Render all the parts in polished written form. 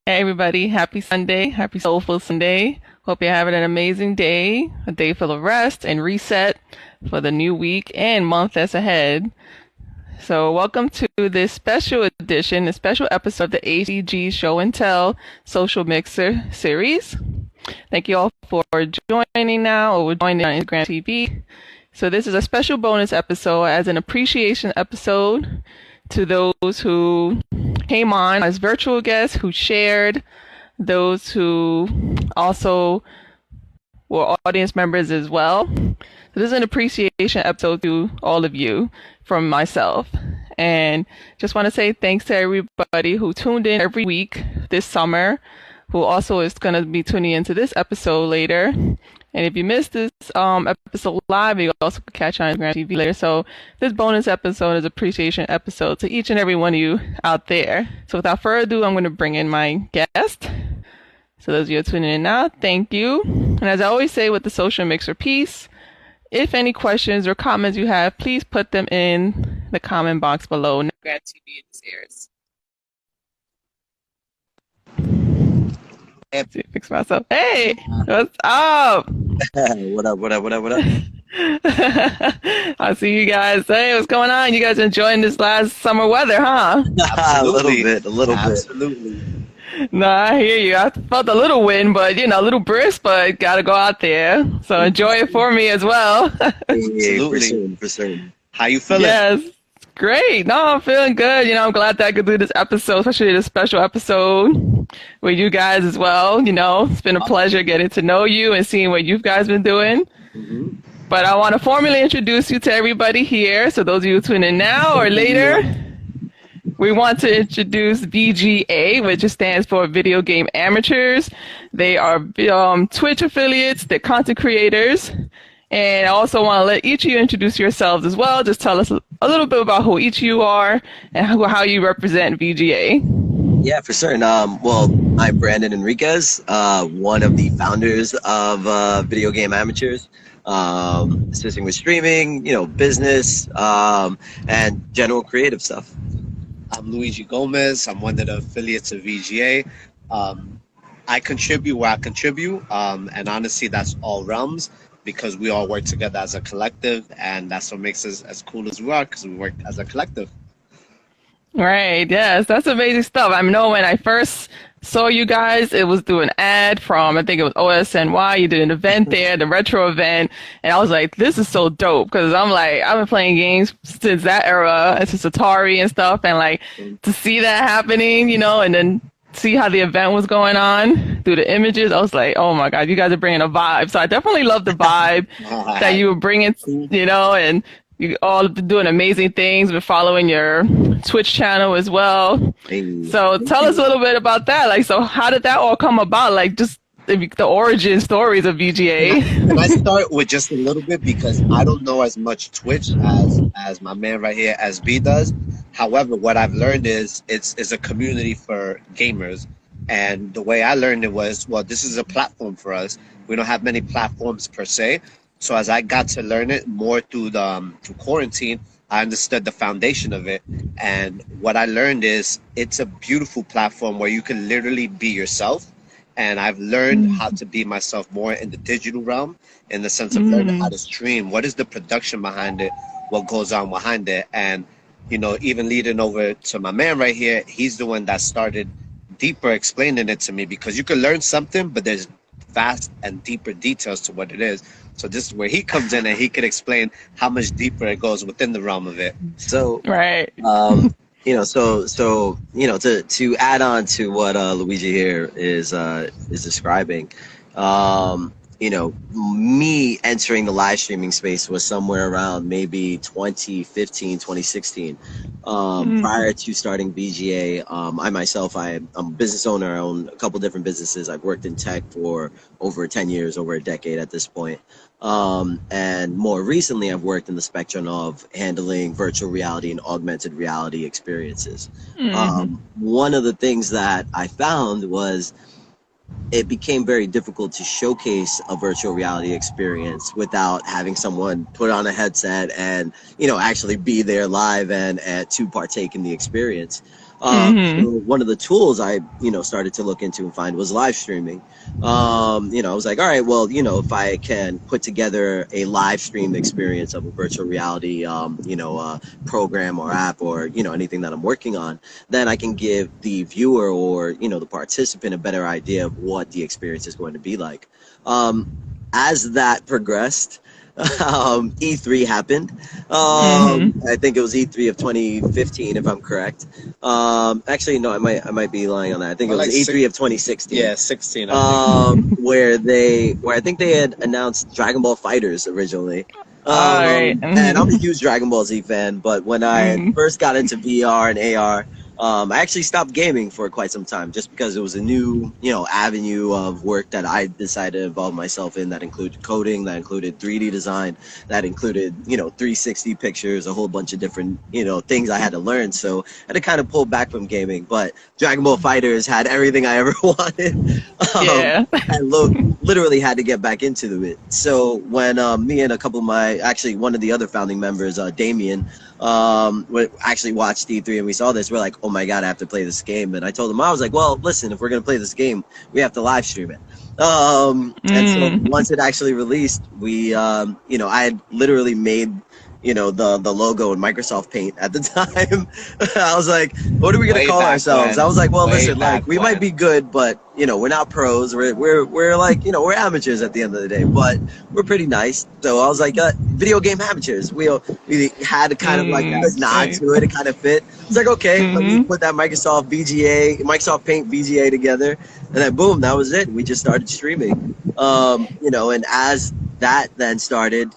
Hey everybody, happy Sunday, happy soulful Sunday. Hope you're having an amazing day, a day full of rest and reset for the new week and month that's ahead. So welcome to this special edition, a special episode of the ACG Show and Tell Social Mixer Series. Thank you all for joining now or joining on Instagram TV. So this is a special bonus episode as an appreciation episode to those who came on as virtual guests, who shared, those who also were audience members as well. So this is an appreciation episode to all of you from myself. And just want to say thanks to everybody who tuned in every week this summer, who also is going to be tuning into this episode later. And if you missed this episode live, you also can catch on Instagram TV later. So this bonus episode is appreciation episode to each and every one of you out there. So without further ado, I'm going to bring in my guest. So those of you who are tuning in now, thank you. And as I always say with the social mixer piece, if any questions or comments you have, please put them in the comment box below. Instagram TV Series. Fix myself. Hey, what's up? What up? I see you guys. Hey, what's going on? You guys enjoying this last summer weather, huh? A little bit. Absolutely. No, I hear you. I felt a little wind, but a little brisk, but gotta go out there. So enjoy it for me as well. Absolutely. For certain. How you feeling? Yes. Great. No, I'm feeling good. I'm glad that I could do this episode, especially this special episode with you guys as well. It's been a pleasure getting to know you and seeing what you guys been doing. Mm-hmm. But I want to formally introduce you to everybody here. So those of you tuning in now or later, we want to introduce VGA, which stands for Video Game Amateurs. They are Twitch affiliates. They're content creators. And I also want to let each of you introduce yourselves as well. Just tell us a little bit about who each of you are and how you represent VGA. Yeah, for certain. Well, I'm Brandon Enriquez, one of the founders of Video Game Amateurs, assisting with streaming, business, and general creative stuff. I'm Luigi Gomez. I'm one of the affiliates of VGA. I contribute where I contribute, and honestly, that's all realms, because we all work together as a collective, and that's what makes us as cool as we are, because we work as a collective. Right, yes, that's amazing stuff. I know when I first saw you guys, it was through an ad from, I think it was OSNY. You did an event there, the retro event, and I was like, this is so dope, because I'm like, I've been playing games since that era, since Atari and stuff, and like, to see that happening, and then see how the event was going on through the images, I was like, oh my God, you guys are bringing a vibe. So I definitely love the vibe that you were bringing, and you all doing amazing things. We're following your Twitch channel as well. So tell us a little bit about that. Like, so how did that all come about? Like, just the origin stories of VGA. Can I start with just a little bit, because I don't know as much Twitch as my man right here, SB, does. However, what I've learned is it's a community for gamers. And the way I learned it was, well, this is a platform for us. We don't have many platforms per se. So as I got to learn it more through quarantine, I understood the foundation of it. And what I learned is it's a beautiful platform where you can literally be yourself. And I've learned how to be myself more in the digital realm, in the sense of learning how to stream. What is the production behind it? What goes on behind it? And, even leading over to my man right here, he's the one that started deeper explaining it to me, because you can learn something, but there's vast and deeper details to what it is. So this is where he comes in, and he could explain how much deeper it goes within the realm of it. So, right. To add on to what Luigi here is describing, me entering the live streaming space was somewhere around maybe 2015, 2016. Prior to starting VGA, I myself, I'm a business owner. I own a couple different businesses. I've worked in tech for over 10 years, over a decade at this point. And more recently, I've worked in the spectrum of handling virtual reality and augmented reality experiences. One of the things that I found was it became very difficult to showcase a virtual reality experience without having someone put on a headset and, actually be there live and to partake in the experience. So one of the tools I, started to look into and find was live streaming. I was like, all right, well, if I can put together a live stream experience of a virtual reality, program or app or, anything that I'm working on, then I can give the viewer or, the participant a better idea of what the experience is going to be like. As that progressed, E3 happened. I think it was E3 of 2015, if I'm correct. Actually, no, I might be lying on that. I think it was E3 of 2016. Yeah, 16. I think. Where I think they had announced Dragon Ball Fighters originally. Right. And I'm a huge Dragon Ball Z fan, but when I first got into VR and AR, I actually stopped gaming for quite some time just because it was a new, avenue of work that I decided to involve myself in that included coding, that included 3D design, that included, 360 pictures, a whole bunch of different, things I had to learn. So I had to kind of pull back from gaming, but Dragon Ball Fighters had everything I ever wanted. And literally had to get back into it. So when me and a couple of one of the other founding members, Damien, we actually watched E3 and we saw this, we're like, oh my god, I have to play this game. And I told him, I was like, well, listen, if we're gonna play this game, we have to live stream it. And so once it actually released, we I had literally made the logo in Microsoft Paint at the time. I was like, what are we gonna call ourselves? I was like, well, listen, like we might be good, but we're not pros. We're like, we're amateurs at the end of the day, but we're pretty nice. So I was like, video game amateurs. We had kind of like a nod to it. It kind of fit. It's like, okay, let me put that Microsoft Paint VGA together, and then boom, that was it. We just started streaming. And as that then started,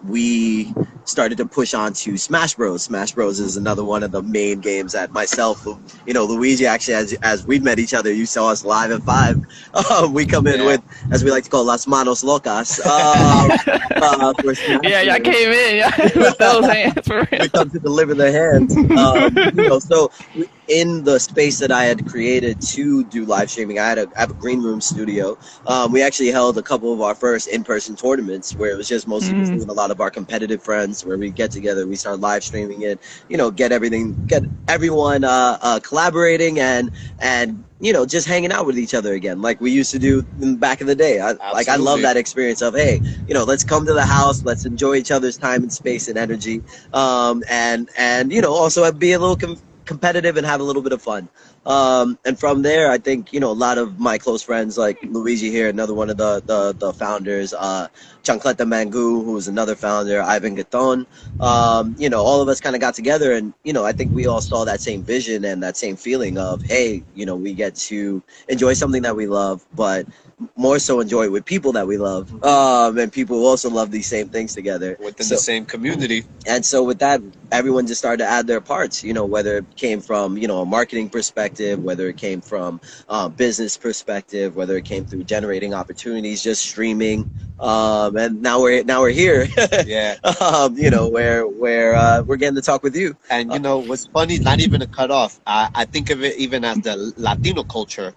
we started to push on to Smash Bros. Smash Bros is another one of the main games that myself, Luigi, actually, as we met each other, you saw us live at 5. We come in with, as we like to call, Las Manos Locas. For Smash I came in with those hands for real. We come to deliver the hands. So in the space that I had created to do live streaming, I have a green room studio. We actually held a couple of our first in-person tournaments where it was just mostly a lot of our competitive friends where we get together, we start live streaming it, get everyone collaborating and just hanging out with each other again, like we used to do back in the day. I love that experience of, hey, let's come to the house, let's enjoy each other's time and space and energy, and also be a little competitive and have a little bit of fun. And from there, I think, a lot of my close friends, like Luigi here, another one of the founders, Chancleta Mangu, who's another founder, Ivan Gaton, all of us kind of got together and, I think we all saw that same vision and that same feeling of, hey, we get to enjoy something that we love, but more so enjoy it with people that we love, and people who also love these same things together within the same community. And so with that, everyone just started to add their parts, whether it came from a marketing perspective, whether it came from business perspective, whether it came through generating opportunities, just streaming, and now we're here. Where we're getting to talk with you. And what's funny, not even to cut off, I think of it even as the Latino culture.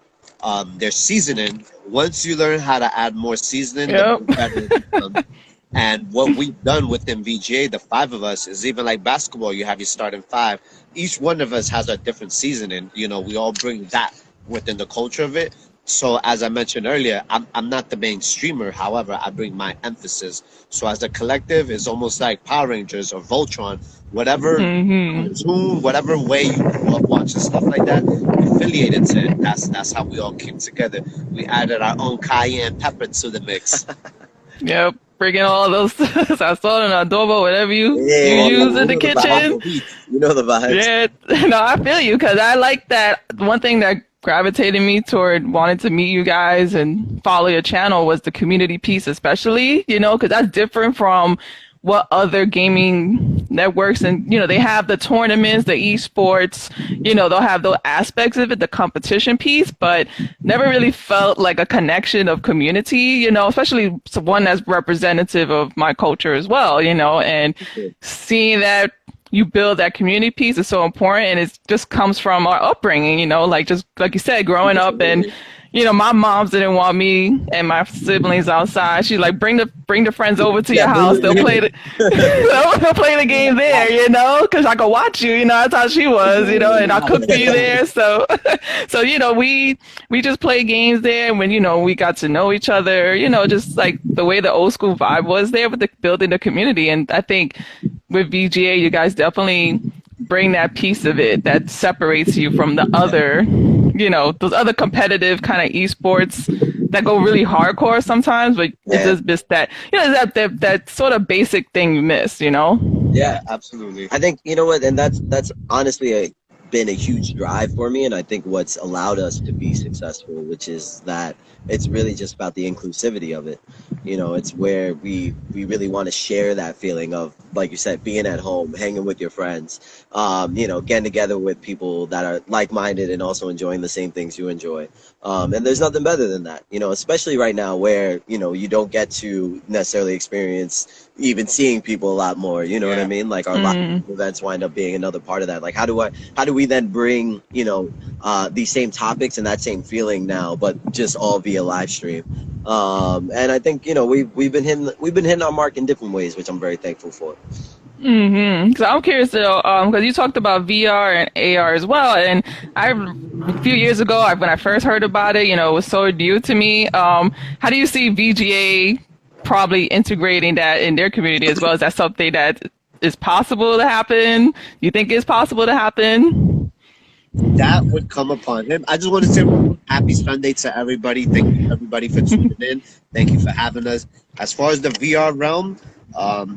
Their seasoning, once you learn how to add more seasoning, the better it becomes. And what we've done within VGA, the 5 of us, is even like basketball, you have your starting 5. Each one of us has a different seasoning. We all bring that within the culture of it. So as I mentioned earlier, I'm not the main streamer. However, I bring my emphasis. So as a collective, it's almost like Power Rangers or Voltron, whatever tune, whatever way you grew up watching stuff like that, we affiliated to it. That's how we all came together. We added our own cayenne pepper to the mix. Yep. Bringing all those sazon and adobo, whatever you use in the kitchen. You know the vibes. Yeah, no, I feel you, because I like that. One thing that gravitated me toward wanting to meet you guys and follow your channel was the community piece, especially, because that's different from what other gaming networks, and they have the tournaments, the esports, they'll have those aspects of it, the competition piece, but never really felt like a connection of community, especially one that's representative of my culture as well, and seeing that you build that community piece is so important, and it just comes from our upbringing, like just like you said, growing up and My moms didn't want me and my siblings outside. She's like, bring the friends over to Yeah, your bring house. They'll play the it. they'll play the game there, because I could watch you. That's how she was, and I cook for you there. So, so we just play games there. And when we got to know each other, just like the way the old school vibe was there with the building the community. And I think with VGA, you guys definitely bring that piece of it that separates you from the other, those other competitive kind of esports that go really hardcore sometimes, but it's Yeah. just that, that sort of basic thing you miss. Yeah, Absolutely. I think you know what, and that's honestly been a huge drive for me, and I think what's allowed us to be successful, which is that it's really just about the inclusivity of it. It's where we really want to share that feeling of, like you said, being at home, hanging with your friends, getting together with people that are like-minded and also enjoying the same things you enjoy. And there's nothing better than that, especially right now where you don't get to necessarily experience even seeing people a lot more. You know what I Yeah. mean? Like our live events wind up being another part of that. Like how do we then bring these same topics and that same feeling now, but just all via live stream? And I think we've been hitting our mark in different ways, which I'm very thankful for. So I'm curious though, because you talked about VR and AR as well, and a few years ago, when I first heard about it, it was so new to me. How do you see VGA probably integrating that in their community as well? Is that something that is possible to happen? You think it's possible to happen? That would come upon him. I just want to say happy Sunday to everybody. Thank you everybody for tuning in. Thank you for having us. As far as the VR realm,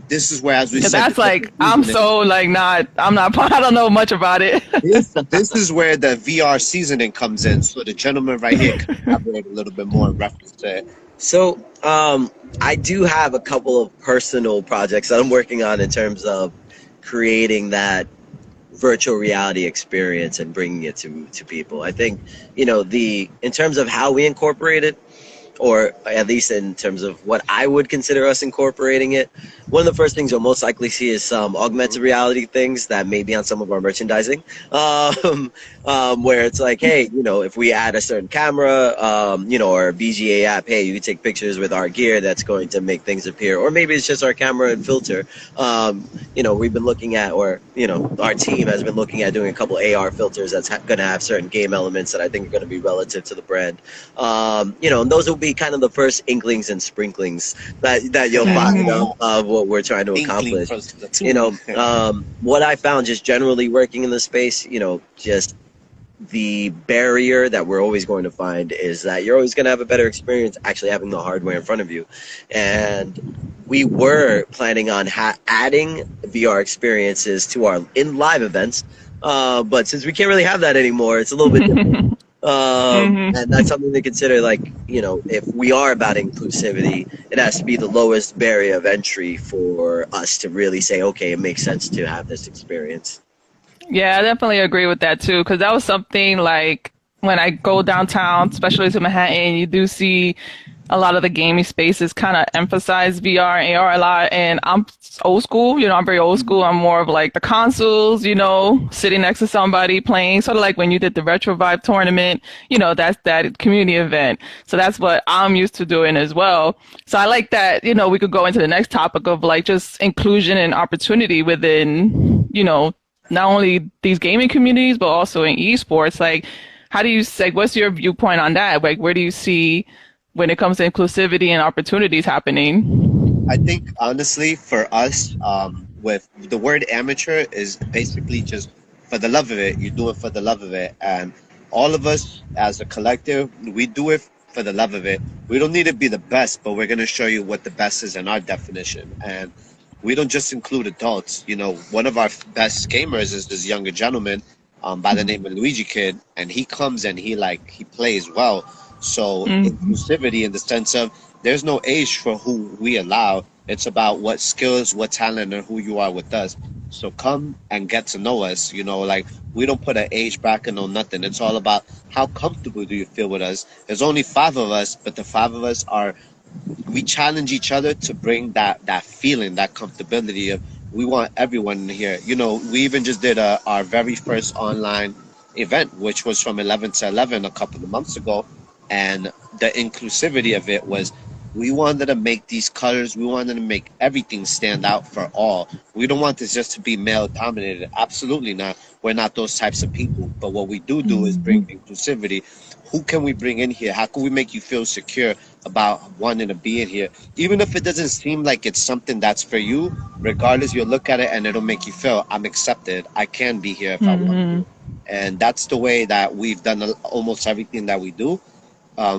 this is where, as we Yeah, said, that's like I'm so like not. I'm not. I don't know much about it. this is where the VR seasoning comes in. So the gentleman right here can elaborate a little bit more in reference to it. So, I do have a couple of personal projects that I'm working on in terms of creating that virtual reality experience and bringing it to people. I think, in terms of how we incorporate it, or at least in terms of what I would consider us incorporating it, one of the first things you'll most likely see is some augmented reality things that may be on some of our merchandising, where it's like, hey, if we add a certain camera, or a VGA app, hey, you can take pictures with our gear that's going to make things appear, or maybe it's just our camera and filter. We've been looking at, or, our team has been looking at doing a couple AR filters that's going to have certain game elements that I think are going to be relative to the brand. And those will be kind of the first inklings and sprinklings that you'll find of what we're trying to accomplish. What I found just generally working in the space, just the barrier that we're always going to find is that you're always going to have a better experience actually having the hardware in front of you. And we were planning on adding VR experiences to our in live events, but since we can't really have that anymore, it's a little bit different. And that's something to consider. Like, if we are about inclusivity, it has to be the lowest barrier of entry for us to really say, okay, it makes sense to have this experience. Yeah, I definitely agree with that too, because that was something like when I go downtown, especially to Manhattan, you do see a lot of the gaming spaces kind of emphasize VR and AR a lot. And I'm old school, I'm very old school. I'm more of like the consoles, sitting next to somebody playing, sort of like when you did the Retro Vibe tournament, that's that community event. So that's what I'm used to doing as well. So I like that, we could go into the next topic of like just inclusion and opportunity within, not only these gaming communities, but also in esports. Like, how do you say, what's your viewpoint on that? Like, where do you see when it comes to inclusivity and opportunities happening? I think honestly, for us, with the word amateur is basically just for the love of it. You do it for the love of it, and all of us as a collective, we do it for the love of it. We don't need to be the best, but we're gonna show you what the best is in our definition. And we don't just include adults. One of our best gamers is this younger gentleman, by the name of Luigi Kid, and he comes and he plays well. So inclusivity in the sense of there's no age for who we allow. It's about what skills, what talent, and who you are with us. So come and get to know us. Like we don't put an age bracket on nothing. It's all about how comfortable do you feel with us. There's only 5 of us, but the 5 of us we challenge each other to bring that feeling, that comfortability of we want everyone here. We even just did our very first online event, which was from 11 to 11 a couple of months ago. And the inclusivity of it was, we wanted to make these colors, we wanted to make everything stand out for all. We don't want this just to be male dominated. Absolutely not. We're not those types of people. But what we do is bring inclusivity. Who can we bring in here? How can we make you feel secure about wanting to be in here? Even if it doesn't seem like it's something that's for you, regardless, you'll look at it and it'll make you feel, I'm accepted. I can be here if I want to. And that's the way that we've done almost everything that we do.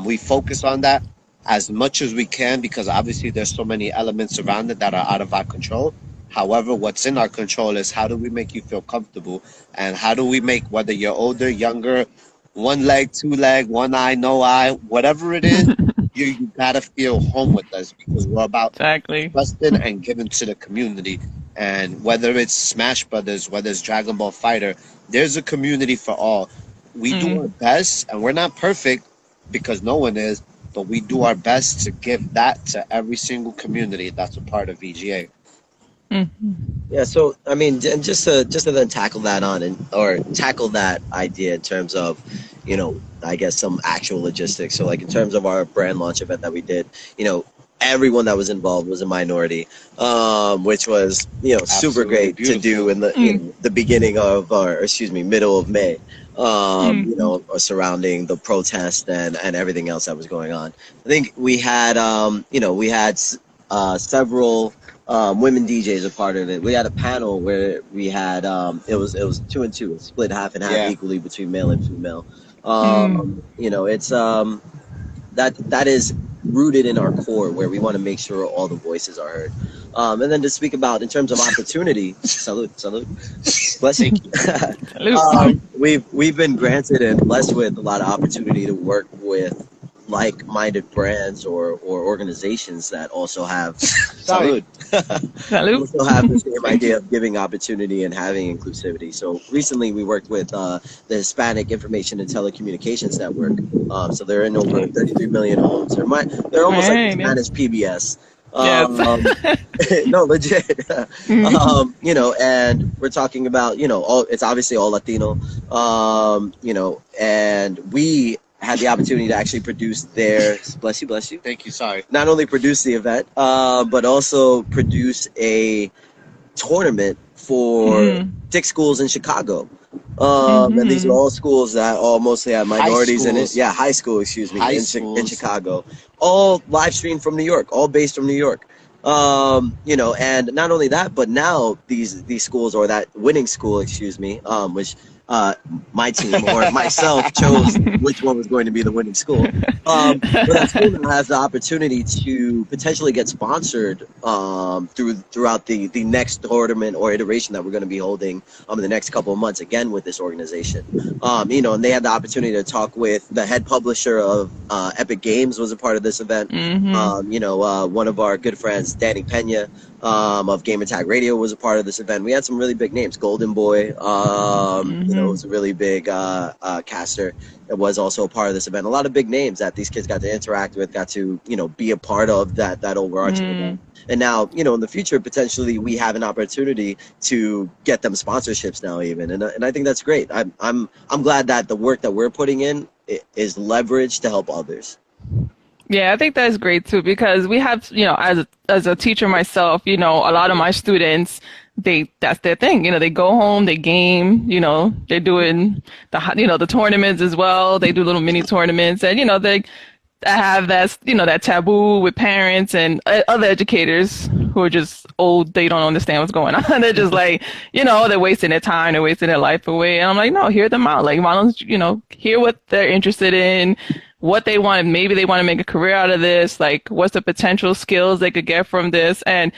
We focus on that as much as we can, because obviously there's so many elements around it that are out of our control. However, what's in our control is, how do we make you feel comfortable, and how do we make, whether you're older, younger, one leg, two leg, one eye, no eye, whatever it is, you gotta feel home with us, because we're about trusting and giving to the community. And whether it's Smash Brothers, whether it's Dragon Ball Fighter, there's a community for all. We do our best, and we're not perfect, because no one is, but we do our best to give that to every single community that's a part of VGA. Yeah, so I mean, and just to then tackle that tackle that idea in terms of, I guess some actual logistics. So like in terms of our brand launch event that we did, everyone that was involved was a minority, which was super great to do in the beginning of, middle of May, surrounding the protest and everything else that was going on. I think we had several women DJs a part of it. We had a panel where we had it was 2 and 2, split half and half equally between male and female. It's that is rooted in our core, where we want to make sure all the voices are heard. And then to speak about in terms of opportunity, salute, bless you. We've been granted and blessed with a lot of opportunity to work with like-minded brands or organizations that also have salute. Also have the same idea of giving opportunity and having inclusivity. So recently we worked with the Hispanic Information and Telecommunications Network. So they're in over 33 million homes. They're almost like the Spanish PBS. No, legit. And we're talking about, it's obviously all Latino, and we had the opportunity to actually produce their, bless you. Thank you, sorry. Not only produce the event, but also produce a tournament for 6 schools in Chicago. And these are all schools that all mostly have minorities in it. Yeah, high school, in Chicago. All live streamed from New York, all based from New York. And not only that, but now these schools, or that winning school, which my team or myself chose which one was going to be the winning school. But that school now has the opportunity to potentially get sponsored throughout the next tournament or iteration that we're going to be holding in the next couple of months, again with this organization. And they had the opportunity to talk with the head publisher of Epic Games, was a part of this event. One of our good friends, Danny Pena, of Game Attack Radio, was a part of this event. We had some really big names. Golden Boy, was a really big caster that was also a part of this event. A lot of big names that these kids got to interact with, got to, be a part of that overarching event. And now, in the future, potentially we have an opportunity to get them sponsorships now even. And I think that's great. I'm glad that the work that we're putting in is leveraged to help others. Yeah, I think that's great too, because we have, as a teacher myself, a lot of my students, that's their thing. They go home, they game, they're doing the tournaments as well. They do little mini tournaments, and, they have that taboo with parents and other educators who are just old. They don't understand what's going on. They're just like, they're wasting their time, they're wasting their life away. And I'm like, no, hear them out. Like, why don't hear what they're interested in, what they want. Maybe they want to make a career out of this. Like, what's the potential skills they could get from this? And,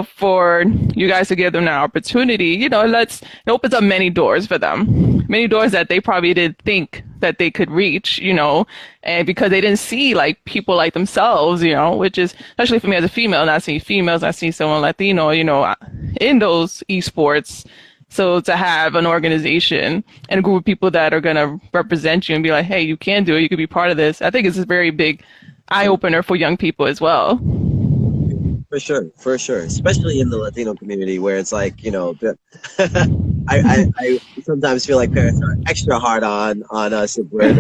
for you guys to give them that opportunity, it opens up many doors for them, many doors that they probably didn't think that they could reach, and because they didn't see like people like themselves, which is, especially for me as a female, not seeing females, I see someone Latino, in those esports. So to have an organization and a group of people that are going to represent you and be like, hey, you can do it, you could be part of this, I think it's a very big eye opener for young people as well. For for sure, especially in the Latino community where it's like, I sometimes feel like parents are extra hard on us if we're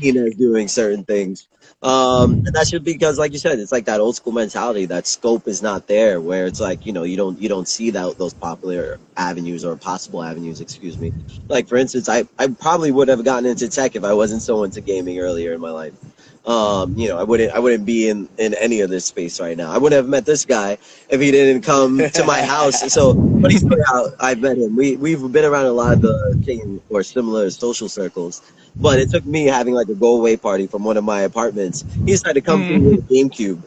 seen as doing certain things. And that's just because, like you said, it's like that old school mentality. That scope is not there, where it's like, you don't see that those popular avenues or possible avenues, excuse me. Like for instance, I probably would have gotten into tech if I wasn't so into gaming earlier in my life. I wouldn't be in any of this space right now. I wouldn't have met this guy if he didn't come to my house. So funny story how I met him. We've been around a lot of the same or similar social circles, but it took me having like a go away party from one of my apartments. He decided to come through with a GameCube.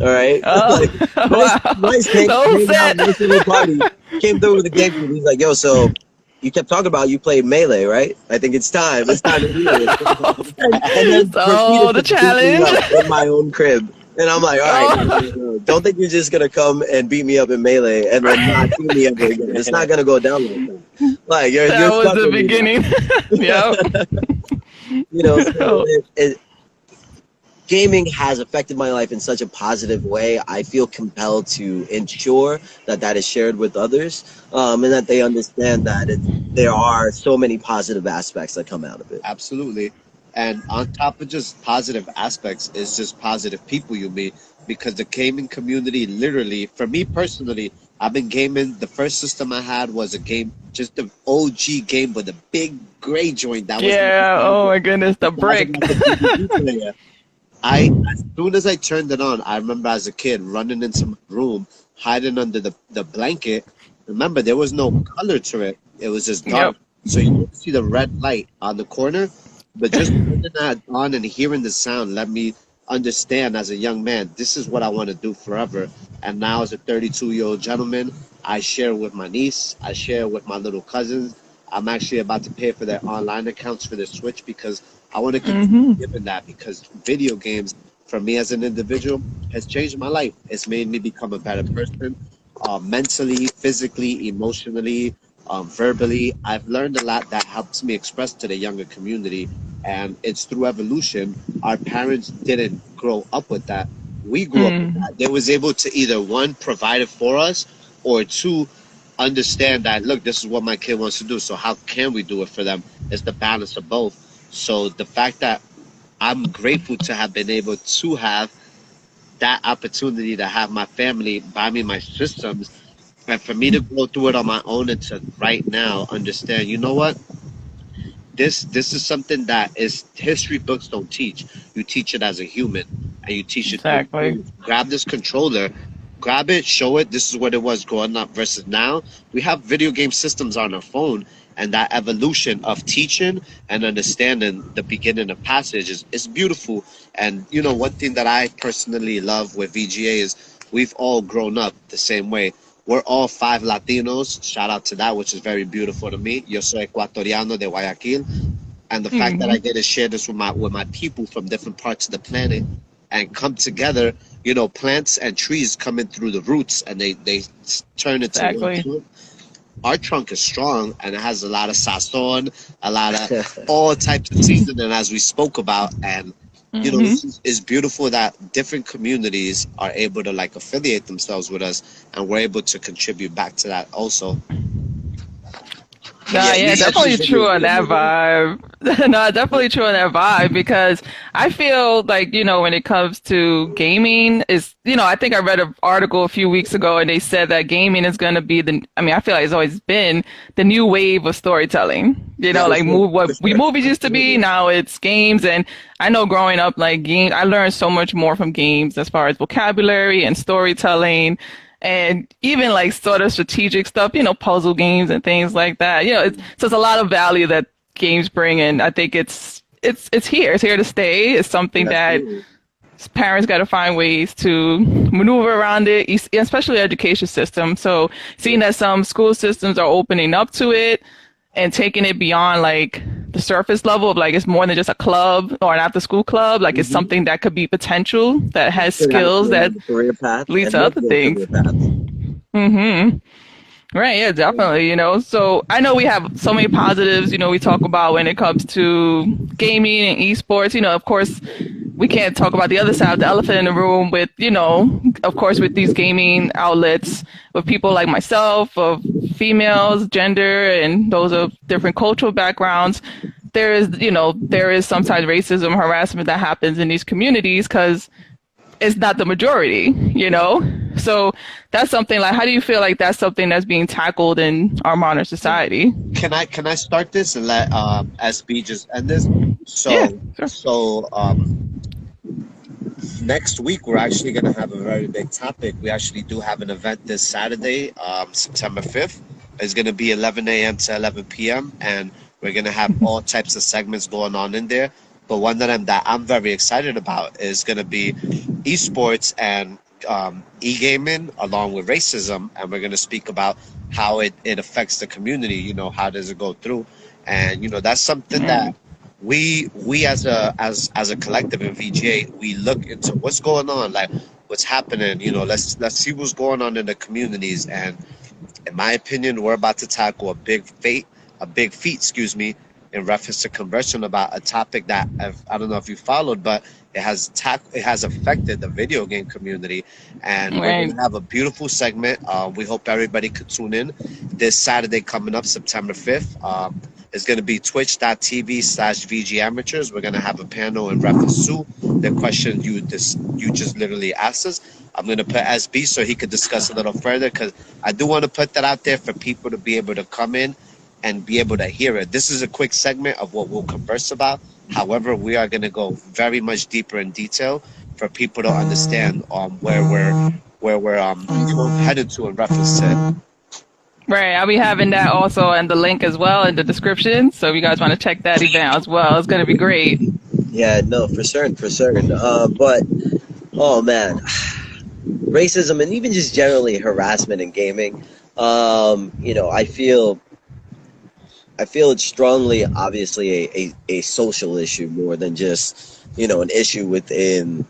All right, Oh, like wow. nice, The whole hang out, set. nice little party. Came through with a GameCube. He's like, "Yo, so you kept talking about you played Melee, right? I think it's time. It's time to do it." And then So proceeded the to beat me challenge. up in my own crib. And I'm like, all right, Oh, no. Don't think you're just gonna come and beat me up in Melee and then not see me ever again. It's not gonna go down like that. Like you're that was stuck the with me now. beginning. Yep. So gaming has affected my life in such a positive way. I feel compelled to ensure that is shared with others, and that they understand that there are so many positive aspects that come out of it. Absolutely. And on top of just positive aspects, is just positive people you meet, because the gaming community, literally, for me personally, I've been gaming. The first system I had was a game, just the OG game with a big gray joint that was Yeah. Oh my goodness, the the size of brick. like a DVD player. As soon as I turned it on, I remember as a kid running into my room, hiding under the blanket. Remember, there was no color to it. It was just dark. Yep. So you would see the red light on the corner, but just turning that on and hearing the sound let me understand as a young man, this is what I want to do forever. And now as a 32-year-old gentleman, I share with my niece, I share with my little cousins. I'm actually about to pay for their online accounts for their Switch because I want to continue giving that, because video games for me as an individual has changed my life. It's made me become a better person, mentally, physically, emotionally, verbally. I've learned a lot that helps me express to the younger community, and it's through evolution. Our parents didn't grow up with that. We grew up with that. They was able to either one, provide it for us, or two, understand that, look, this is what my kid wants to do, so how can we do it for them? It's the balance of both. So the fact that I'm grateful to have been able to have that opportunity to have my family buy me my systems, and for me to go through it on my own, and to right now understand, you know what, this is something that is history books don't teach. You teach it as a human, and you teach it through Exactly. grab this controller, grab it, show it, this is what it was growing up, versus now we have video game systems on our phone. And that evolution of teaching and understanding the beginning of passage is beautiful. And one thing that I personally love with VGA is we've all grown up the same way. We're all five Latinos. Shout out to that, which is very beautiful to me. Yo soy ecuatoriano de Guayaquil, and the fact that I get to share this with my people from different parts of the planet and come together. Plants and trees come in through the roots, and they turn into one Exactly. trunk. Our trunk is strong, and it has a lot of sazon, a lot of all types of seasoning, as we spoke about. And it's beautiful that different communities are able to like affiliate themselves with us, and we're able to contribute back to that also. Nah, Yeah, you yeah, mentioned definitely video true on that games. vibe. No, definitely true on that vibe because I feel like, when it comes to gaming I think I read an article a few weeks ago and they said that gaming is going to be I feel like it's always been the new wave of storytelling. Yeah, Like for what we sure, movies used to be, absolutely. now it's games. And I know growing up, like games, I learned so much more from games as far as vocabulary and storytelling and even like sort of strategic stuff, puzzle games and things like that. So it's a lot of value that games bring, and I think it's here. It's here to stay. It's something that Absolutely. parents got to find ways to maneuver around it, especially the education system. So seeing that some school systems are opening up to it and taking it beyond like the surface level of like it's more than just a club or an after school club, like it's Mm-hmm. something that could be potential, that has Could skills actually that have a career path lead and to other multiple things. career paths. Right, yeah, definitely, So I know we have so many positives, we talk about when it comes to gaming and esports. Of course, we can't talk about the other side, the elephant in the room with, of course, with these gaming outlets, with people like myself, of females, gender, and those of different cultural backgrounds. There is sometimes racism, harassment that happens in these communities because it's not the majority, So that's something like, how do you feel like that's something that's being tackled in our modern society? Can I start this and let SB just end this? Yeah, So sure. so next week we're actually going to have a very big topic. We actually do have an event this Saturday, September 5th. It's going to be 11 a.m. to 11 p.m. and we're going to have all types of segments going on in there. But one that I'm very excited about is going to be esports and e-gaming along with racism, and we're going to speak about how it affects the community. How does it go through? And that's something that we as a collective in VGA, we look into what's going on, like what's happening. Let's see what's going on in the communities. And in my opinion, we're about to tackle a big feat, excuse me, in reference to conversion about a topic that I don't know if you followed, but it has affected the video game community, and we're Right. gonna have a beautiful segment. We hope everybody could tune in this Saturday coming up, September 5th. It's going to be twitch.tv/VG Amateurs. We're going to have a panel in reference to the question you just literally asked us. I'm going to put SB so he could discuss a little further, because I do want to put that out there for people to be able to come in and be able to hear it. This is a quick segment of what we'll converse about. However, we are going to go very much deeper in detail for people to understand where we're headed to in reference to it. Right, I'll be having that also and the link as well in the description. So if you guys want to check that event as well, it's going to be great. Yeah, no, for certain, for certain. But oh man, racism and even just generally harassment in gaming. I feel it's strongly, obviously, a social issue more than just an issue within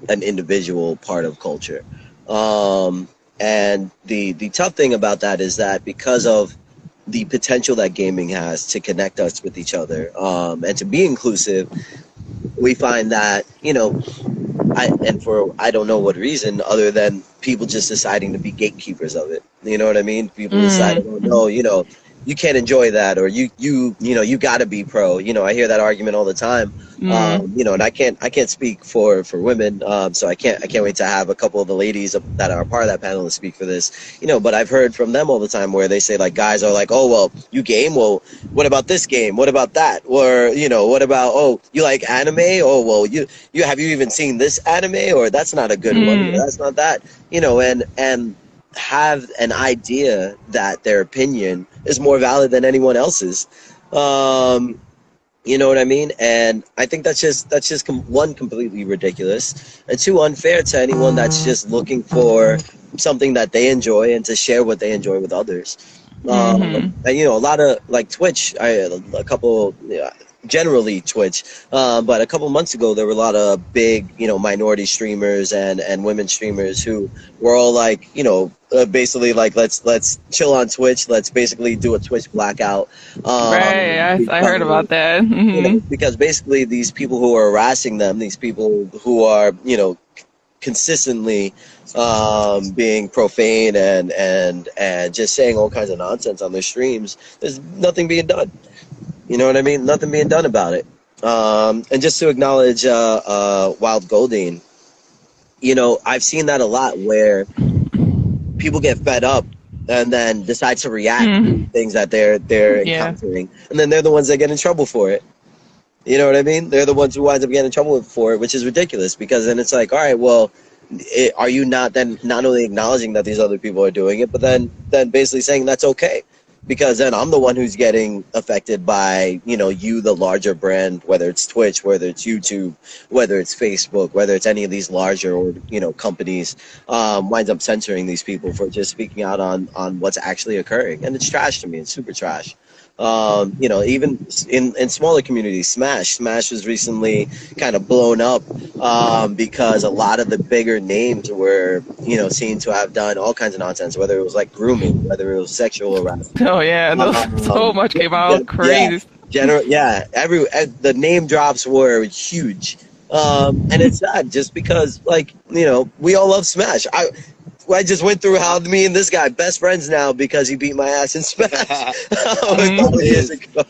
an individual part of culture. And the tough thing about that is that because of the potential that gaming has to connect us with each other, and to be inclusive, we find that I don't know what reason other than people just deciding to be gatekeepers of it. You know what I mean? People deciding, oh no, you can't enjoy that, or you got to be pro. I hear that argument all the time. And I can't speak for women, so I can't wait to have a couple of the ladies that are part of that panel to speak for this. But I've heard from them all the time where they say, like, guys are like, oh well, you game, well, what about this game? What about that? Or what about, oh, you like anime? Oh well, you have you even seen this anime? Or that's not a good one. Or that's not that. And have an idea that their opinion is more valid than anyone else's. You know what I mean? And I think that's just one, completely ridiculous, and two, unfair to anyone that's just looking for something that they enjoy and to share what they enjoy with others. And a lot of like Twitch, generally Twitch, but a couple months ago there were a lot of big minority streamers and women streamers who were all like basically like let's chill on Twitch, let's basically do a Twitch blackout. Right, I heard about that. Because basically these people who are harassing them, these people who are consistently being profane and just saying all kinds of nonsense on their streams, there's nothing being done. You know what I mean? Nothing being done about it. And just to acknowledge Wild Goldine, I've seen that a lot where people get fed up and then decide to react to things that they're encountering, and then they're the ones that get in trouble for it. You know what I mean? They're the ones who wind up getting in trouble for it, which is ridiculous, because then it's like, all right, well, are you not only acknowledging that these other people are doing it, but then basically saying that's okay? Because then I'm the one who's getting affected by, you, the larger brand, whether it's Twitch, whether it's YouTube, whether it's Facebook, whether it's any of these larger or, companies, winds up censoring these people for just speaking out on what's actually occurring. And it's trash to me. It's super trash. Even in smaller communities, Smash was recently kind of blown up because a lot of the bigger names were, seen to have done all kinds of nonsense, whether it was like grooming, whether it was sexual harassment. Oh yeah, so much came out, crazy. The name drops were huge. And it's sad just because, like, you know, we all love Smash. I just went through how me and this guy best friends now because he beat my ass in Smash a couple years ago.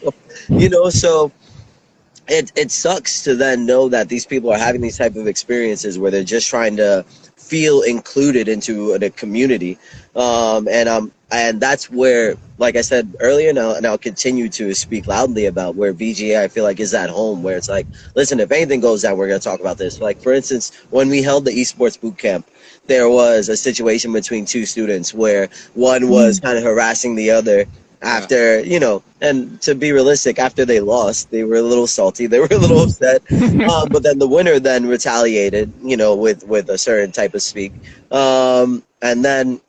You know, so it sucks to then know that these people are having these type of experiences where they're just trying to feel included into the community, and that's where, like I said earlier, and I'll continue to speak loudly about where VGA I feel like is at home, where it's like, listen, if anything goes down, we're going to talk about this. Like, for instance, when we held the esports boot camp, there was a situation between two students where one was kind of harassing the other after, you know, and to be realistic, after they lost, they were a little salty, they were a little upset, but then the winner then retaliated, you know, with a certain type of speak, and then,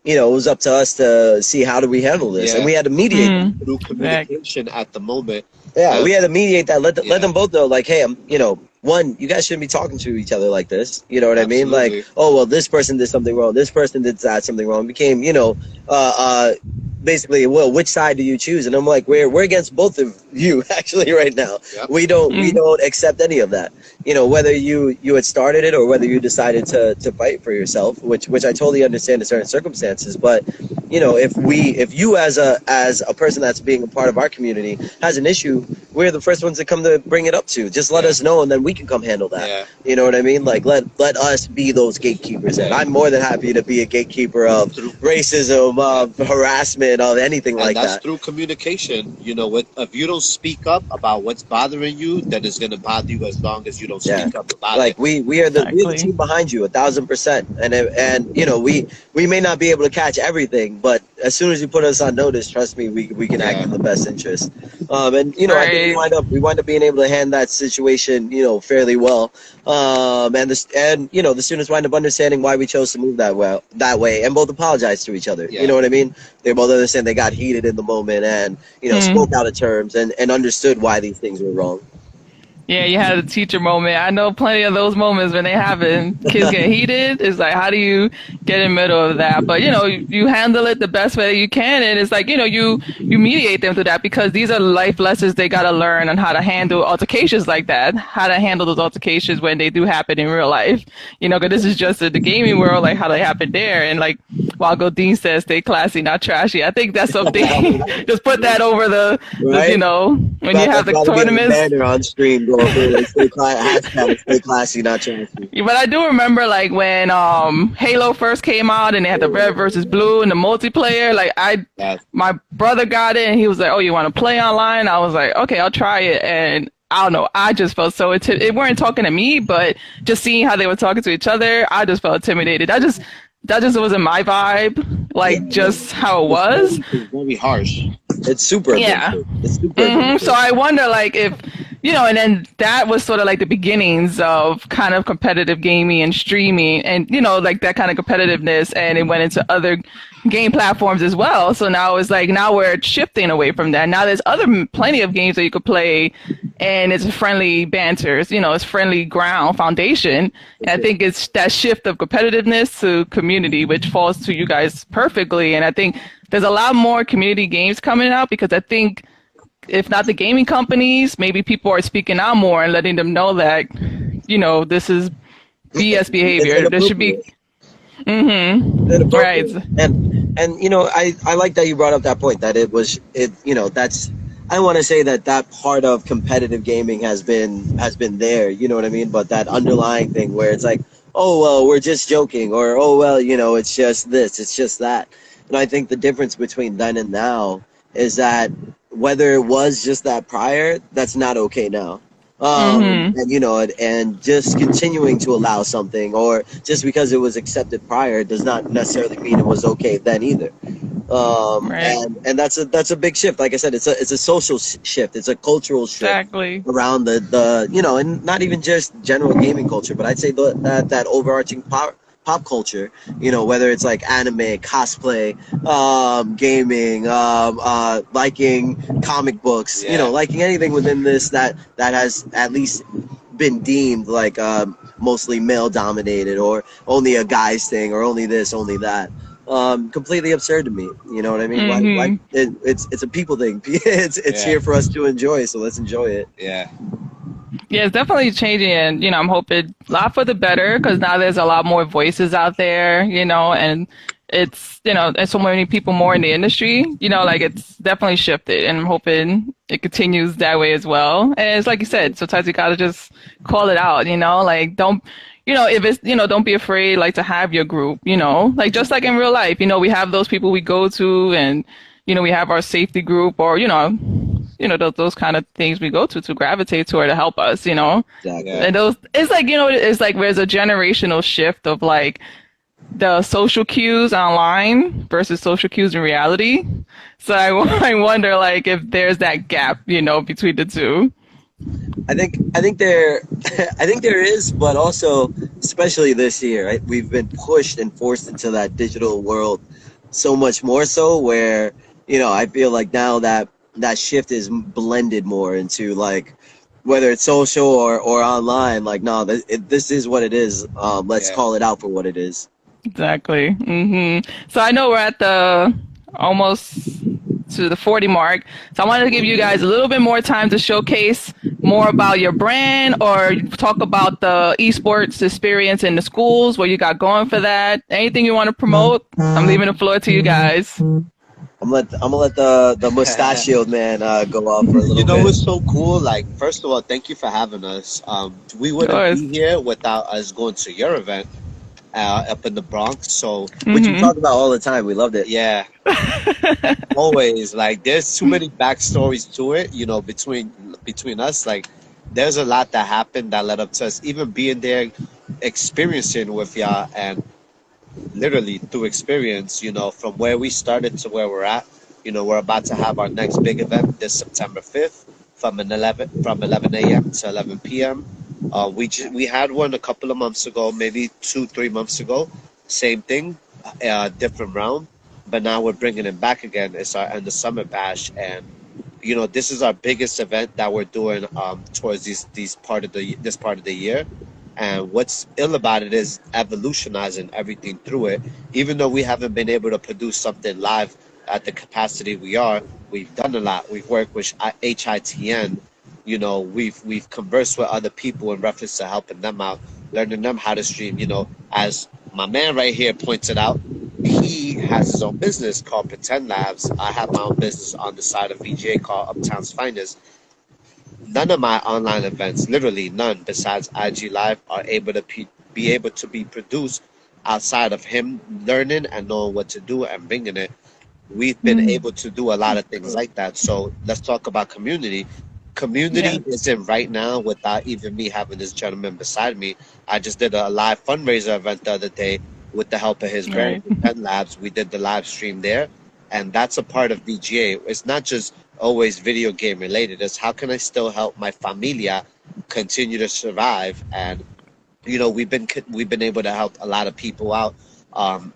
you know, it was up to us to see how do we handle this, and we had to mediate through communication at the moment. We had to mediate that. Let them both know, like, hey, you know, one, you guys shouldn't be talking to each other like this. You know what I mean? Like, oh, well, this person did something wrong. This person did that something wrong. It became, you know, basically, well, which side do you choose? And I'm like, we're against both of you actually right now. We don't accept any of that. You know, whether you had started it or whether you decided to fight for yourself, which I totally understand in certain circumstances. But, you know, if you as a person that's being a part of our community has an issue, we're the first ones to come to bring it up to. Just let us know, and then we can come handle that. You know what I mean? Like, let us be those gatekeepers. And I'm more than happy to be a gatekeeper of racism, of harassment, of anything like that. And that's through communication. You know, if you don't speak up about what's bothering you, then it's going to bother you as long as you don't speak up about it. Like, we are the team behind you 1,000%. And you know, we may not be able to catch everything, but as soon as you put us on notice, trust me, we can act in the best interest. And you know, I think we wind up being able to handle that situation, you know, fairly well. And you know, the students wind up understanding why we chose to move that way, and both apologize to each other. You know what I mean? They both understand they got heated in the moment, and you know, spoke out of terms and understood why these things were wrong. Yeah, you had a teacher moment. I know plenty of those moments when they happen. Kids get heated. It's like, how do you get in the middle of that? But, you know, you handle it the best way you can. And it's like, you know, you mediate them through that, because these are life lessons they got to learn on how to handle altercations like that, how to handle those altercations when they do happen in real life. You know, because this is just the gaming world, like how they happen there. And like while Godin says, stay classy, not trashy. I think that's something, just put that over the you know, when you have the tournaments. Banner on stream, bro. Stay classy, not trashy. Yeah, but I do remember, like, when Halo first came out and they had the red versus blue and the multiplayer. Like, my brother got it and he was like, "Oh, you want to play online?" I was like, "Okay, I'll try it." And I don't know, I just felt so it weren't talking to me, but just seeing how they were talking to each other, I just felt intimidated. That just wasn't my vibe. Like, just how it was. It's very harsh. It's super. It's super. So I wonder, like, if, you know, and then that was sort of like the beginnings of kind of competitive gaming and streaming, and, you know, like that kind of competitiveness, and it went into other game platforms as well. So now it's like, now we're shifting away from that. Now there's plenty of games that you could play, and it's friendly banter, you know, it's friendly ground foundation. And I think it's that shift of competitiveness to community, which falls to you guys perfectly. And I think there's a lot more community games coming out, because I think, if not the gaming companies, maybe people are speaking out more and letting them know that, you know, this is BS behavior. There should be. Right. And you know, I like that you brought up that point, that you know, that's, I want to say that part of competitive gaming has been there, you know what I mean? But that underlying thing where it's like, oh, well, we're just joking, or, oh, well, you know, it's just this, it's just that. And I think the difference between then and now is that whether it was just that prior, that's not okay now. And, you know, and just continuing to allow something, or just because it was accepted prior, does not necessarily mean it was okay then either. And that's a big shift. Like I said, it's a social shift. It's a cultural shift around the you know, and not even just general gaming culture, but I'd say that overarching pop culture, you know, whether it's like anime, cosplay, gaming, liking comic books, you know, liking anything within this that has at least been deemed like mostly male dominated, or only a guy's thing, or only this, only that. Completely absurd to me. You know what I mean? Why it's a people thing. It's here for us to enjoy, so let's enjoy it. Yeah. Yeah, it's definitely changing, and I'm hoping a lot for the better because now there's a lot more voices out there, and it's there's so many people more in the industry, like it's definitely shifted, and I'm hoping it continues that way as well. And it's like you said, sometimes you gotta just call it out, like don't. If it's, don't be afraid, like, to have your group, like, just like in real life, we have those people we go to and, we have our safety group or, those kind of things we go to gravitate to or to help us, Exactly. Yeah. and those, it's like, it's like there's a generational shift of like the social cues online versus social cues in reality. So I wonder like if there's that gap, between the two. I think there I think there is, but also especially this year, right? We've been pushed and forced into that digital world so much more so where, I feel like now that shift is blended more into like whether it's social or online, like no, this is what it is. Let's Yeah. call it out for what it is. Exactly. So I know we're at the almost to the 40 mark. So I wanted to give you guys a little bit more time to showcase more about your brand or talk about the esports experience in the schools, what you got going for that. Anything you want to promote? I'm leaving the floor to you guys. I'm gonna let the mustachioed man go off for a You little know bit. what's so cool? Like, first of all, thank you for having us. We Of wouldn't course. be here without us going to your event up in the Bronx. So, Which you talk about all the time. We loved it. yeah, always like there's too many backstories to it. Between us, like there's a lot that happened that led up to us even being there, experiencing with y'all, and literally through experience, from where we started to where we're at. We're about to have our next big event this September 5th from 11 a.m. to 11 p.m. We had one a couple of months ago, maybe 2 3 months ago. Same thing, different round, but now we're bringing it back again. It's our end of summer bash, and this is our biggest event that we're doing towards these part of the this part of the year. And what's ill about it is evolutionizing everything through it. Even though we haven't been able to produce something live at the capacity we are, we've done a lot. We've worked with HITN. We've conversed with other people in reference to helping them out, learning them how to stream. As my man right here pointed out, he has his own business called Pretend Labs. I have my own business on the side of VGA called Uptown's Finest. None of my online events, literally none, besides IG Live, are able to be able to be produced outside of him learning and knowing what to do and bringing it. We've been able to do a lot of things like that. So let's talk about community. Yeah. Community isn't right now without even me having this gentleman beside me. I just did a live fundraiser event the other day with the help of his All brand, right. Pretend Labs. We did the live stream there, and that's a part of VGA. It's not just always video game related. It's how can I still help my familia continue to survive? And we've been able to help a lot of people out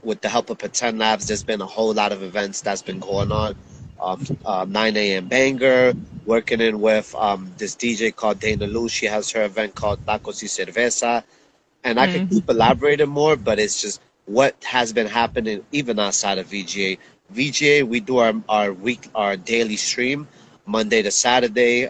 with the help of Pretend Labs. There's been a whole lot of events that's been going on. 9 a.m. Banger, working in with this DJ called Dana Lou. She has her event called Tacos y Cerveza. And I could keep elaborating more, but it's just what has been happening even outside of VGA. VGA, we do our daily stream Monday to Saturday,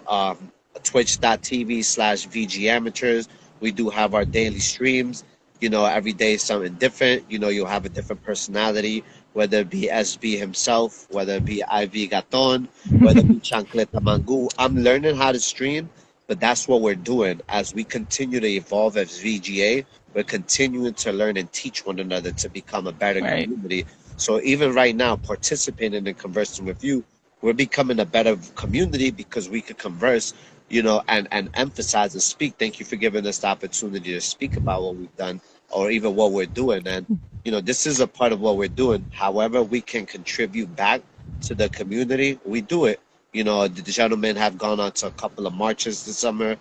twitch.tv/VG amateurs. We do have our daily streams. Every day is something different. You'll have a different personality, whether it be SB himself, whether it be IV Gaton, whether it be Chancleta Mangu. I'm learning how to stream, but that's what we're doing. As we continue to evolve as VGA, we're continuing to learn and teach one another to become a better Right. community. So even right now, participating and conversing with you, we're becoming a better community because we could converse, and emphasize and speak. Thank you for giving us the opportunity to speak about what we've done or even what we're doing. And, this is a part of what we're doing. However, we can contribute back to the community, we do it. The gentlemen have gone on to a couple of marches this summer,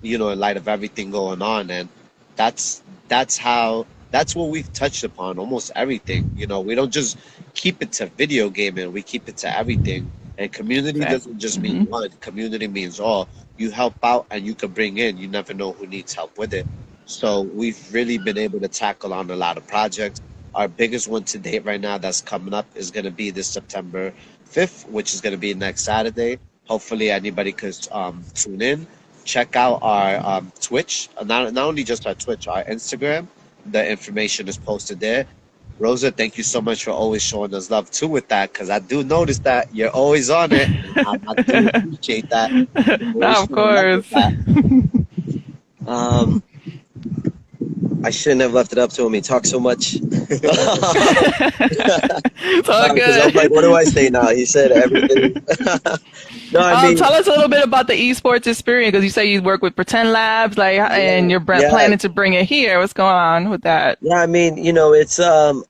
in light of everything going on. And that's what we've touched upon, almost everything. We don't just keep it to video gaming, we keep it to everything. And community Exactly. doesn't just mean one, community means all. You help out and you can bring in, you never know who needs help with it. So we've really been able to tackle on a lot of projects. Our biggest one to date right now that's coming up is going to be this September 5th, which is going to be next Saturday. Hopefully anybody could tune in. check out our Twitch. Not only just our Twitch, our Instagram. The information is posted there. Rosa, thank you so much for always showing us love too with that, because I do notice that you're always on it, and I do appreciate that. You're always No, of showing love with course. that. Um, I shouldn't have left it up to him. He talks so much. It's all Because I'm like, good. what do I say now? He said everything. No, I Tell mean, us a little bit about the esports experience because you say you work with Pretend Labs, like, and you're yeah, planning to bring it here. What's going on with that? yeah. I mean, it's kind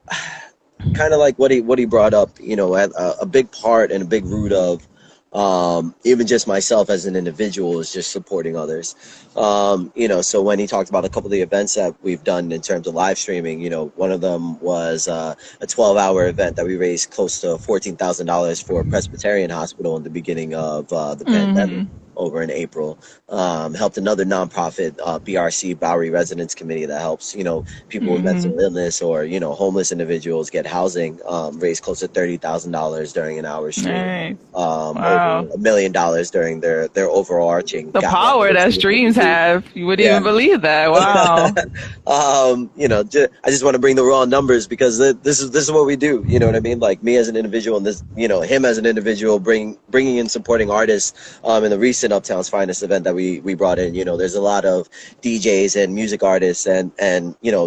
of like what he brought up. A big part and a big root of even just myself as an individual is just supporting others. So when he talked about a couple of the events that we've done in terms of live streaming, one of them was a 12-hour event that we raised close to $14,000 for Presbyterian Hospital in the beginning of the pandemic over in April. Helped another nonprofit, BRC, Bowery Residence Committee, that helps, people with mental illness or, homeless individuals get housing, raised close to $30,000 during an hour stream. Nice. Over Wow. $1 million during their overarching The gala power that anniversary. streams have. You wouldn't Yeah. even believe that. Wow. I just want to bring the raw numbers because this is what we do. You know what I mean? Like me as an individual, and this, him as an individual, bringing in supporting artists. In the recent Uptown's Finest event that we brought in, there's a lot of DJs and music artists and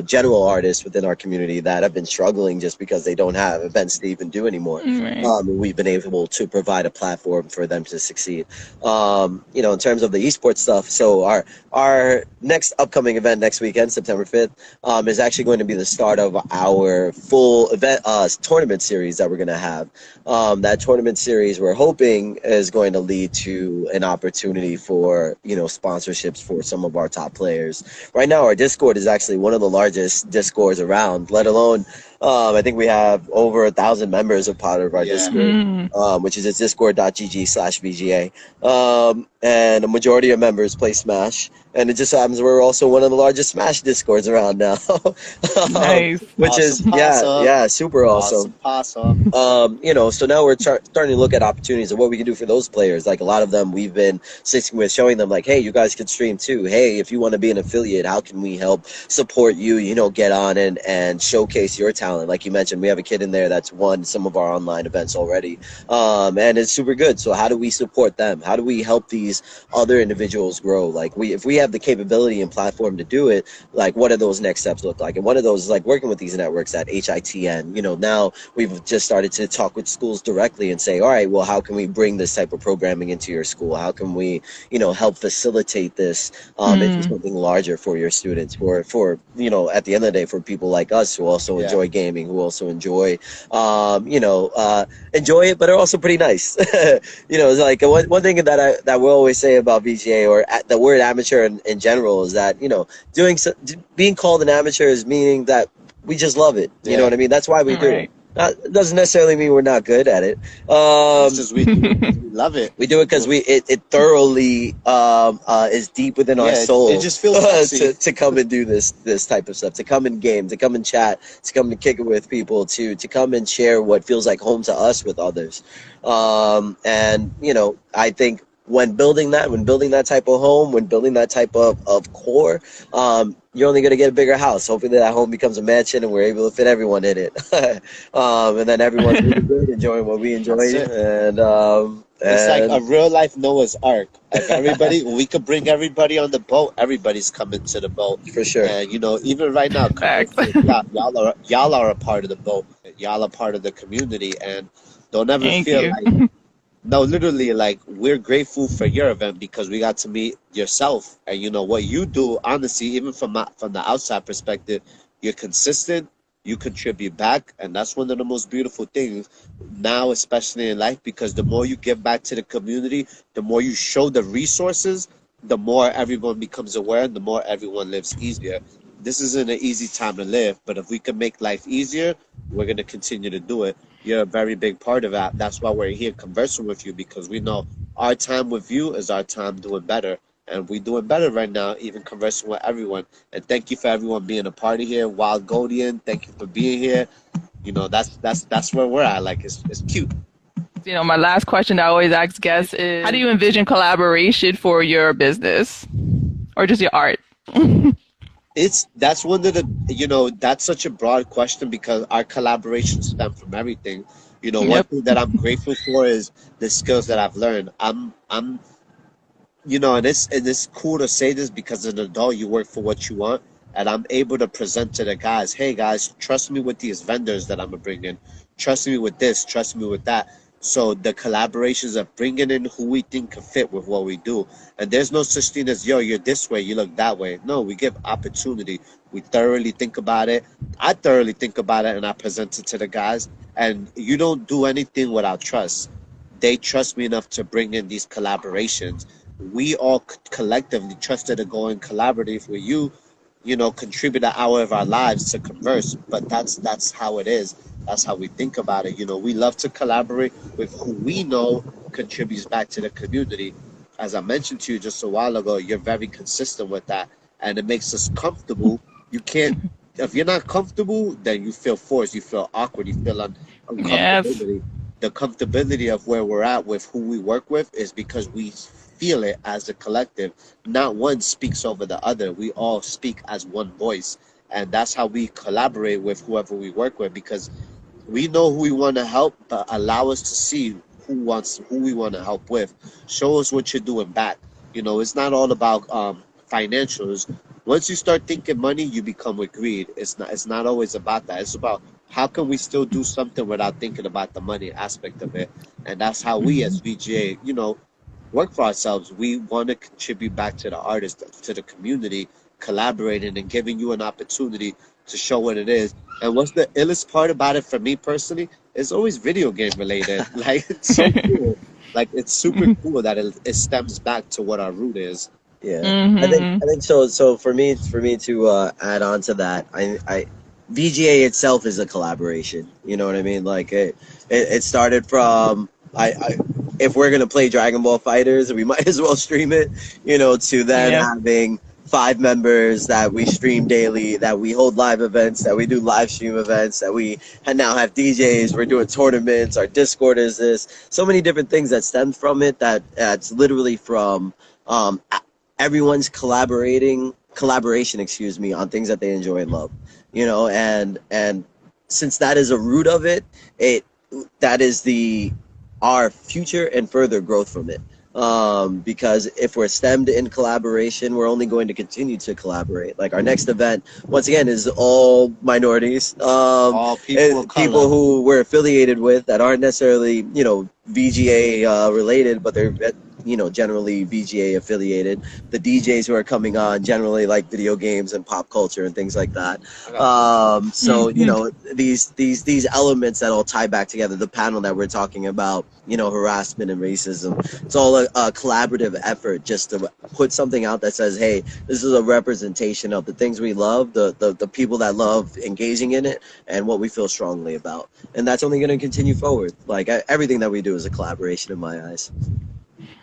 general artists within our community that have been struggling just because they don't have events to even do anymore. Right. And we've been able to provide a platform for them to succeed. In terms of the esports stuff, so our next upcoming event next weekend, September 5th, is actually going to be the start of our full event tournament series that we're going to have. That tournament series, we're hoping, is going to lead to an opportunity for sponsorships for some of our top players. Right now, our Discord is actually one of the largest Discords around, let alone I think we have over 1,000 members a part of our Discord, which is it's discord.gg/VGA. And a majority of members play Smash. And it just happens we're also one of the largest Smash Discords around now. Nice. Which is, Awesome. yeah, super awesome. Awesome. So now we're starting to look at opportunities of what we can do for those players. Like a lot of them we've been sitting with, showing them like, hey, you guys could stream too. Hey, if you want to be an affiliate, how can we help support you, get on and showcase your talent? Like you mentioned, we have a kid in there that's won some of our online events already. And it's super good. So how do we support them? How do we help these other individuals grow? Like if we have the capability and platform to do it, like what do those next steps look like? And one of those is like working with these networks at HITN. Now we've just started to talk with schools directly and say, all right, well, how can we bring this type of programming into your school? How can we, help facilitate this into something larger for your students, for at the end of the day, for people like us who also enjoy gaming, who also enjoy, enjoy it, but are also pretty nice. It's like one thing that we'll always say about VGA, or the word amateur in general, is that, being called an amateur is meaning that we just love it. You know what I mean? That's why we do it. It doesn't necessarily mean we're not good at it. It's just we love it. We do it because it thoroughly is deep within our soul. It just feels sexy. to come and do this type of stuff, to come and game, to come and chat, to come and kick it with people, to come and share what feels like home to us with others. And I think when building that type of home, when building that type of core, you're only going to get a bigger house. Hopefully that home becomes a mansion and we're able to fit everyone in it. And then everyone's really good, enjoying what we enjoy. And it's like a real life Noah's Ark. Like everybody, we could bring everybody on the boat. Everybody's coming to the boat for sure. And even right now, y'all are a part of the boat. Y'all are part of the community, and don't ever feel like. No, literally, like, we're grateful for your event because we got to meet yourself, and what you do. Honestly, even from the outside perspective, you're consistent. You contribute back, and that's one of the most beautiful things now, especially in life, because the more you give back to the community, the more you show the resources, the more everyone becomes aware, and the more everyone lives easier. This isn't an easy time to live, but if we can make life easier, we're going to continue to do it. You're a very big part of that. That's why we're here conversing with you, because we know our time with you is our time doing better. And we're doing better right now, even conversing with everyone. And thank you for everyone being a part of here. Wild Godian, thank you for being here. That's where we're at. Like, it's cute. My last question I always ask guests is, how do you envision collaboration for your business or just your art? That's one of the, that's such a broad question because our collaborations stem from everything. One Yep. thing that I'm grateful for is the skills that I've learned. I'm and it's cool to say this because as an adult you work for what you want, and I'm able to present to the guys, hey guys, trust me with these vendors that I'm gonna bring in, trust me with this, trust me with that. So the collaborations of bringing in who we think can fit with what we do, and there's no such thing as, yo, you're this way, you look that way. No, we give opportunity. We thoroughly think about it. I thoroughly think about it and I present it to the guys, and you don't do anything without trust. They trust me enough to bring in these collaborations. We all collectively trusted to go and collaborate with you, contribute an hour of our lives to converse. But that's how it is. That's how we think about it. We love to collaborate with who we know contributes back to the community. As I mentioned to you just a while ago, you're very consistent with that, and it makes us comfortable. You can't, if you're not comfortable, then you feel forced, you feel awkward, you feel Yes. uncomfortability. The comfortability of where we're at with who we work with is because we feel it as a collective. Not one speaks over the other. We all speak as one voice. And that's how we collaborate with whoever we work with, because we know who we want to help, but allow us to see who we want to help with. Show us what you're doing back. It's not all about financials. Once you start thinking money, you become with greed. It's not always about that. It's about how can we still do something without thinking about the money aspect of it. And that's how we as VGA, work for ourselves. We want to contribute back to the artists, to the community, collaborating and giving you an opportunity to show what it is. And what's the illest part about it for me personally? It's always video game related. Like, it's so cool. Like, it's super cool that it stems back to what our root is. Yeah, Mm-hmm. I think so. So for me to add on to that, VGA itself is a collaboration. You know what I mean? Like it started from if we're gonna play Dragon Ball Fighters, we might as well stream it. To then Yep. having 5 members that we stream daily, that we hold live events, that we do live stream events, that we now have DJs. We're doing tournaments. Our Discord is this. So many different things that stem from it. That's literally from um, everyone's collaboration, excuse me, on things that they enjoy and love. And since that is a root of it, that is the our future and further growth from it. Because if we're stemmed in collaboration, we're only going to continue to collaborate. Like our next event, once again, is all minorities, All people of people color. who we're affiliated with that aren't necessarily, VGA related, but they're generally VGA affiliated. The DJs who are coming on generally like video games and pop culture and things like that. So Mm-hmm. these elements that all tie back together. The panel that we're talking about, harassment and racism. It's all a collaborative effort just to put something out that says, hey, this is a representation of the things we love, the people that love engaging in it, and what we feel strongly about. And that's only going to continue forward. Like everything that we do is a collaboration in my eyes.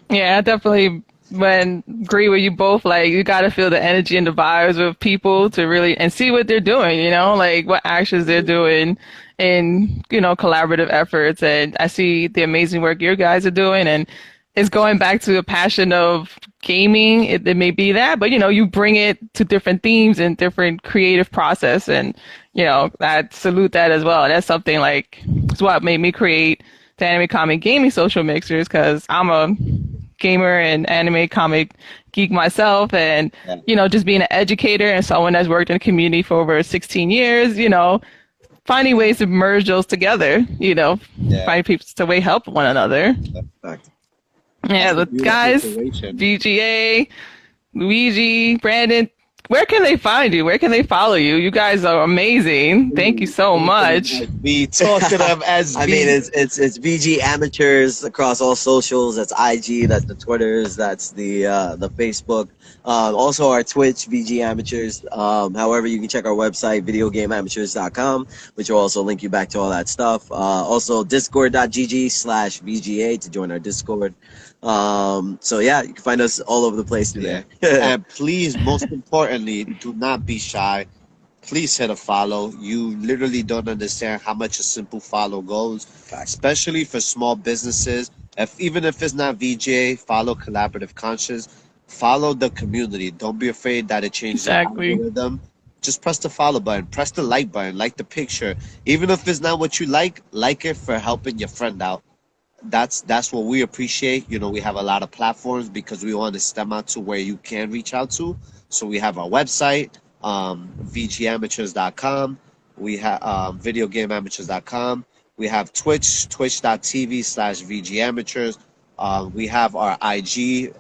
Yeah, I definitely agree with you both. Like, you got to feel the energy and the vibes with people to really and see what they're doing. Like what actions they're doing in collaborative efforts. And I see the amazing work your guys are doing, and it's going back to the passion of gaming. It may be that, but you bring it to different themes and different creative process, and I salute that as well. That's something like it's what made me create the anime comic gaming social mixers, because I'm a gamer and anime comic geek myself, and Yeah. just being an educator and someone that's worked in the community for over 16 years, finding ways to merge those together, Yeah. find people to way help one another. Fact. Yeah, That's a but beautiful guys, situation. VGA, Luigi, Brandon, where can they find you? Where can they follow you? You guys are amazing. Thank you so much. Be talking of SB. I mean, it's VG amateurs across all socials. That's IG. That's the Twitters. That's the Facebook. Also our Twitch, VG amateurs. However, you can check our website, videogameamateurs.com, which will also link you back to all that stuff. Also discord.gg/VGA to join our Discord. So yeah, you can find us all over the place through Yeah. there. And please, most importantly, do not be shy. please hit a follow. You literally don't understand how much a simple follow goes, especially for small businesses. Even if it's not VGA, follow Collaborative Conscious. Follow the community. Don't be afraid that it changes the Exactly. algorithm. Just press the follow button, press the like button, like the picture. Even if it's not what you like it for helping your friend out. That's what we appreciate. You know, we have a lot of platforms because we want to stem out to where you can reach out to. So we have our website, vgamateurs.com. We have videogameamateurs.com. We have Twitch, twitch.tv/vgamateurs. We have our IG.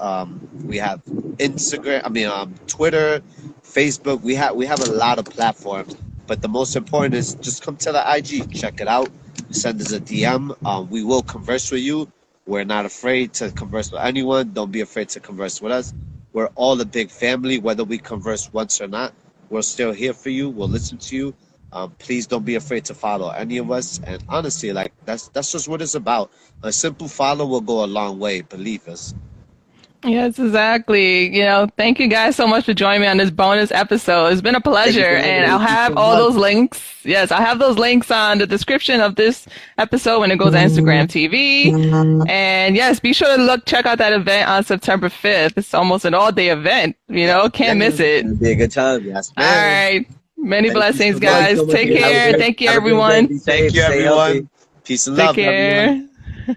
We have Instagram. Twitter, Facebook. We have a lot of platforms. But the most important is just come to the IG, check it out, send us a DM. We will converse with you. We're not afraid to converse with anyone. Don't be afraid to converse with us. We're all a big family, whether we converse once or not. We're still here for you. We'll listen to you. Please don't be afraid to follow any of us. And honestly, like that's just what it's about. A simple follow will go a long way. Believe us. Yes, exactly. Thank you guys so much for joining me on this bonus episode. It's been a Thank you pleasure. for having And me. I'll Thank you have so all much. those links. Yes, I'll have those links on the description of this episode when it goes to Instagram TV. And yes, be sure to check out that event on September 5th. It's almost an all-day event. Can't miss it. It'll be a good time. Yes, All man. right. Many Thank you blessings, so much. guys. So much Take for care. having me. Thank you, Have a great day. everyone. Be Thank safe. you, Stay healthy. everyone. Peace and Take love, everyone. care.